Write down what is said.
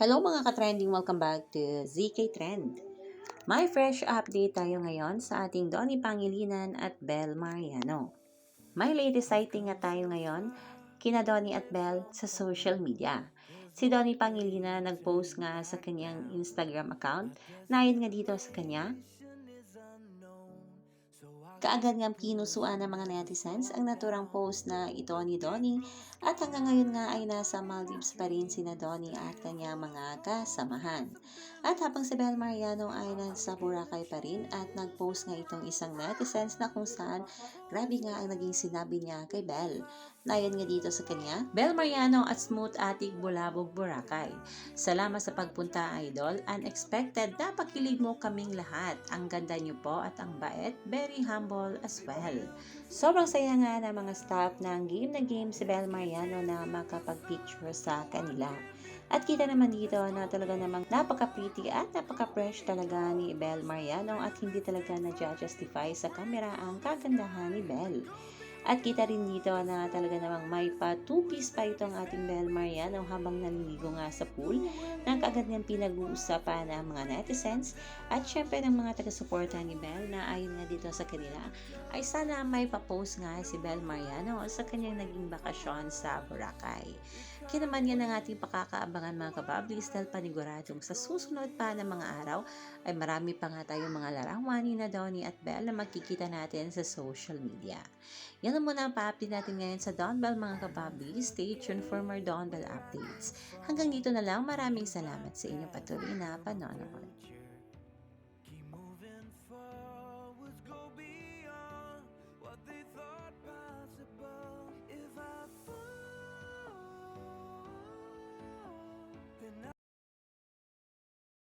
Hello mga ka-trending, welcome back to ZK Trend. May fresh update tayo ngayon sa ating Donnie Pangilinan at Bel Mariano. May latest sighting nga tayo ngayon kina Donnie at Bel sa social media. Si Donnie Pangilinan nag-post nga sa kanyang Instagram account na ayon nga dito sa kanya, kaagad nga pinusuan ng mga netizens ang naturang post na ito ni Donnie at hanggang ngayon nga ay nasa Maldives pa rin sina Donnie at kanyang mga kasamahan. At habang si Bel Mariano ay nasa Boracay pa rin at nag-post nga itong isang netizens na kung saan grabe nga ang naging sinabi niya kay Bel. Nayon nga dito sa kanya, Bel Mariano at Smooth Atik Bulabog Boracay. Salamat sa pagpunta, idol. Unexpected, napakilig mo kaming lahat. Ang ganda niyo po at ang bait, very humble as well. Sobrang saya nga ng mga staff ng game na game si Bel Mariano na makapag-picture sa kanila. At kita naman dito na talaga namang napaka-pretty at napaka-fresh talaga ni Bel Mariano at hindi talaga na-justify sa camera ang kagandahan ni Bel. At kita rin dito na talaga namang may pa 2-piece pa itong ating Bel Mariano habang naliligo nga sa pool na kaagad niyang pinag-uusapan ng mga netizens at syempre ng mga taga-suporta ni Bel na ayon nga dito sa kanila ay sana may pa-post nga si Bel Mariano sa kanyang naging bakasyon sa Boracay. Kaya naman yan ang ating pakakaabangan mga kabablis dahil paniguradong sa susunod pa ng mga araw ay marami pa nga tayong mga larawan ni na Donnie at Bel na makikita natin sa social media. Yan ang muna ang pa-update natin ngayon sa Dawn Bell mga kababli. Stay tuned for more Dawn Bell updates. Hanggang dito na lang, maraming salamat sa inyong patuloy na panonood.